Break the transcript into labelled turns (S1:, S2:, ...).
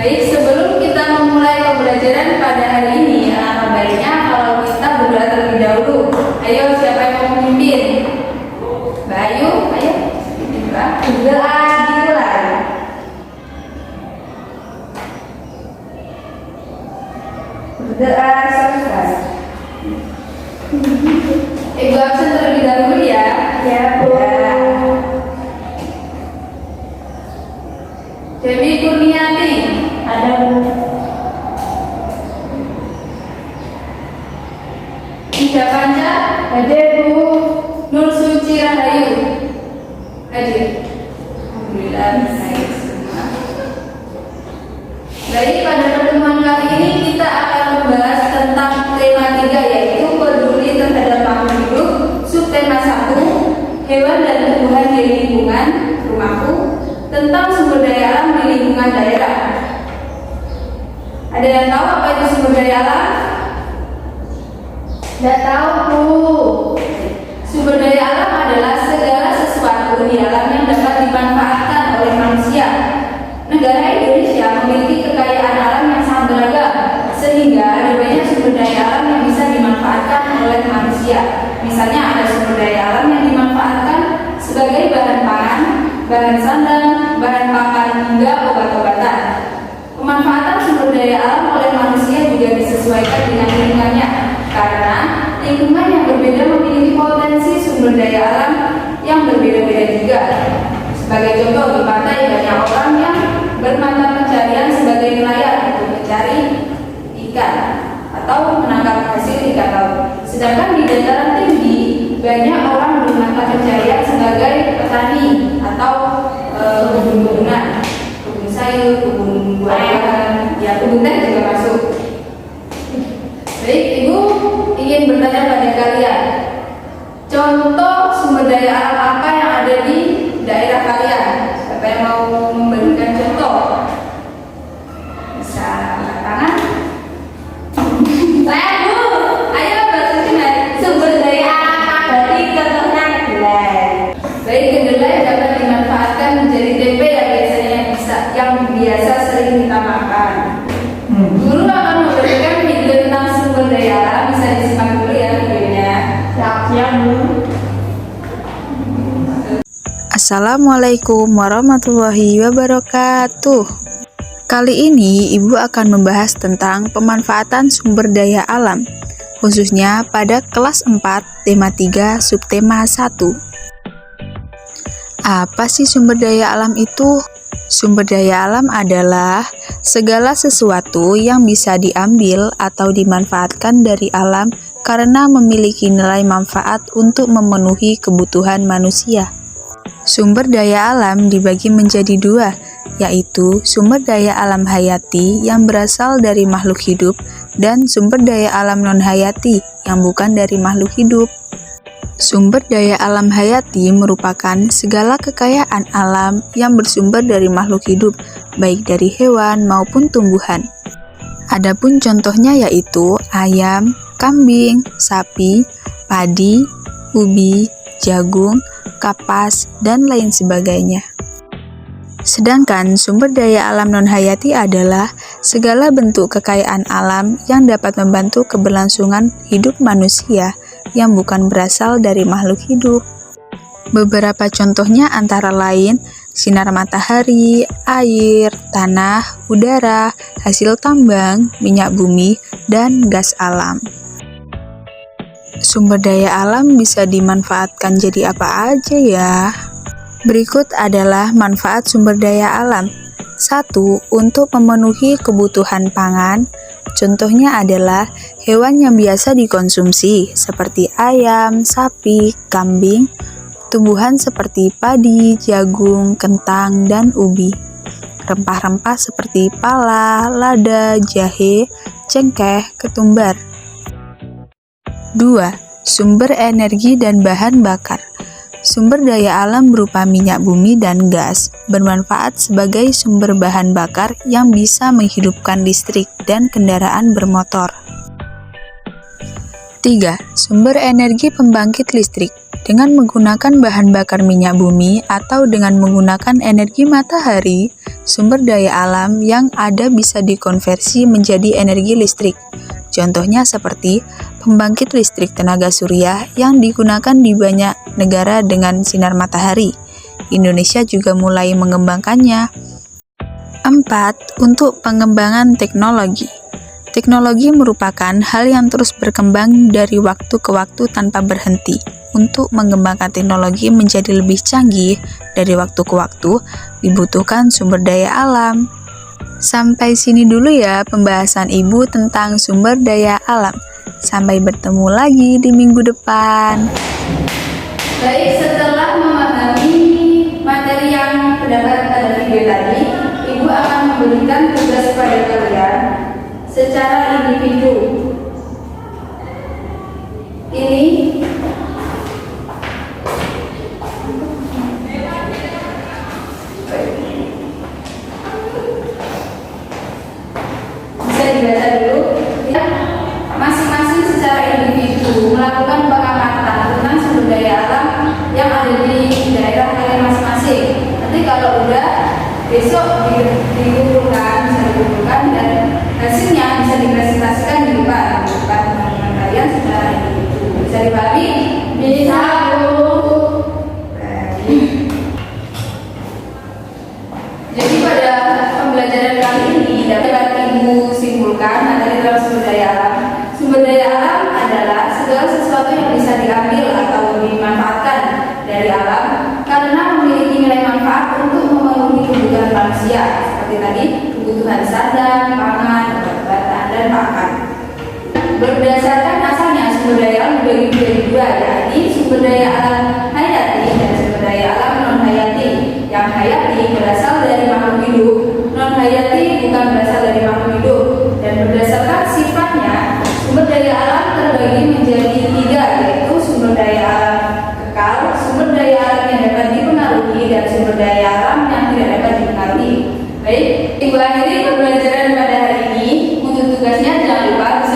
S1: Baik, sebelum kita memulai pembelajaran pada hari ini, alangkah baiknya kalau kita berdoa terlebih dahulu. Ayo, siapa yang mau memimpin? Mbak Ayu, ayo. Berdoa dimulai. Berdoa selesai. Ibu absen terlebih dahulu ya. Ya, Bu. Dewi Kurniati. Ada, Bu. Ida Panca. Ada, Bu. Nur Suci Rahayu. Hadir. Alhamdulillah baik semua. Baik, pada pertemuan kali ini kita akan membahas tentang tema 3, yaitu peduli terhadap makhluk hidup. Subtema 1, hewan dan tumbuhan di lingkungan rumahku, tentang sumber daya alam di lingkungan daerah. Ada yang tahu apa itu sumber daya alam? Tidak tahu, Bu. Sumber daya alam adalah segala sesuatu di alam yang dapat dimanfaatkan oleh manusia. Negara Indonesia memiliki kekayaan alam yang sangat beragam, sehingga ada banyak sumber daya alam yang bisa dimanfaatkan oleh manusia. Misalnya ada sumber daya alam yang dimanfaatkan sebagai bahan pangan, bahan sandang, bahan pakan, hingga obat-obatan. Pemanfaatan sumber daya alam oleh manusia juga disesuaikan dengan lingkungannya, karena lingkungan yang berbeda memiliki potensi sumber daya alam yang berbeda-beda juga. Sebagai contoh, di pantai banyak orang yang bermata pencarian sebagai nelayan untuk mencari ikan atau menangkap hasil ikan laut. Sedangkan di dataran tinggi banyak orang bermata pencarian sebagai petani atau kebun-kebunan, kebun sayur, kebun buah-buahan, ya kebun teh juga masuk. Baik, Ibu ingin bertanya pada kalian, contoh sumber daya alam apa yang ada di daerah kalian? Siapa yang mau memberikan contoh? Bisa angkat tangan. Saya, Bu. Ayo bahasa sini. Sumber daya alam. Berarti contohnya kedelai. Baik, kedelai dapat dimanfaatkan menjadi tempe yang biasa sering kita makan. Guru akan memberikan video tentang sumber daya alam, bisa disimak dulu ya videonya. Siap, Bu.
S2: Assalamualaikum warahmatullahi wabarakatuh. Kali ini Ibu akan membahas tentang pemanfaatan sumber daya alam, khususnya pada kelas 4, tema 3, subtema 1. Apa sih sumber daya alam itu? Sumber daya alam adalah segala sesuatu yang bisa diambil atau dimanfaatkan dari alam karena memiliki nilai manfaat untuk memenuhi kebutuhan manusia. Sumber daya alam dibagi menjadi 2, yaitu sumber daya alam hayati yang berasal dari makhluk hidup dan sumber daya alam non-hayati yang bukan dari makhluk hidup. Sumber daya alam hayati merupakan segala kekayaan alam yang bersumber dari makhluk hidup, baik dari hewan maupun tumbuhan. Adapun contohnya yaitu ayam, kambing, sapi, padi, ubi, jagung, kapas, dan lain sebagainya. Sedangkan sumber daya alam non-hayati adalah segala bentuk kekayaan alam yang dapat membantu keberlangsungan hidup manusia yang bukan berasal dari makhluk hidup. Beberapa contohnya antara lain sinar matahari, air, tanah, udara, hasil tambang, minyak bumi, dan gas alam. Sumber daya alam bisa dimanfaatkan jadi apa aja ya? Berikut adalah manfaat sumber daya alam. 1. Untuk memenuhi kebutuhan pangan. Contohnya adalah hewan yang biasa dikonsumsi seperti ayam, sapi, kambing, tumbuhan seperti padi, jagung, kentang, dan ubi. Rempah-rempah seperti pala, lada, jahe, cengkeh, ketumbar. 2. Sumber energi dan bahan bakar. Sumber daya alam berupa minyak bumi dan gas bermanfaat sebagai sumber bahan bakar yang bisa menghidupkan listrik dan kendaraan bermotor. 3. Sumber energi pembangkit listrik. Dengan menggunakan bahan bakar minyak bumi atau dengan menggunakan energi matahari, sumber daya alam yang ada bisa dikonversi menjadi energi listrik. Contohnya seperti pembangkit listrik tenaga surya yang digunakan di banyak negara dengan sinar matahari. Indonesia juga mulai mengembangkannya. 4. Untuk pengembangan teknologi. Teknologi merupakan hal yang terus berkembang dari waktu ke waktu tanpa berhenti. Untuk mengembangkan teknologi menjadi lebih canggih dari waktu ke waktu, dibutuhkan sumber daya alam. Sampai sini dulu ya pembahasan Ibu tentang sumber daya alam. Sampai bertemu lagi di minggu depan.
S1: Baik, setelah memahami materi yang terdapat pada video tadi, Ibu akan memberikan tugas pada kalian secara individu. Ini bisa dibaca dulu. Masing-masing secara individu melakukan pengamatan tentang sumber daya alam yang ada di daerah kalian masing-masing. Nanti kalau udah besok dikumpulkan, bisa dikumpulkan dan hasilnya bisa dipresentasikan di depan teman-teman kalian secara individu. Bisa dipahami? Bisa, Bu. Jadi pada pembelajaran kali ini dapat Ibu simpulkan materi tentang sumber daya alam. Sumber daya alam adalah segala sesuatu yang bisa diambil atau dimanfaatkan dari alam karena memiliki nilai manfaat untuk memenuhi kebutuhan manusia seperti tadi kebutuhan sandang, pangan, obat-obatan, dan pakan. Berdasarkan asalnya sumber daya alam dibagi menjadi dua, yakni sumber daya alam hayati dan sumber daya alam non hayati. Yang hayati berasal dari makhluk hidup, non hayati bukan berasal dari makhluk hidup. Dan berdasarkan sifatnya, sumber daya alam terbagi menjadi tiga, yaitu sumber daya alam kekal, sumber daya alam yang dapat dipengaruhi, dan sumber daya alam yang tidak dapat dipengaruhi. Baik, Ibu akhiri pembelajaran pada hari ini. Untuk tugasnya jangan lupa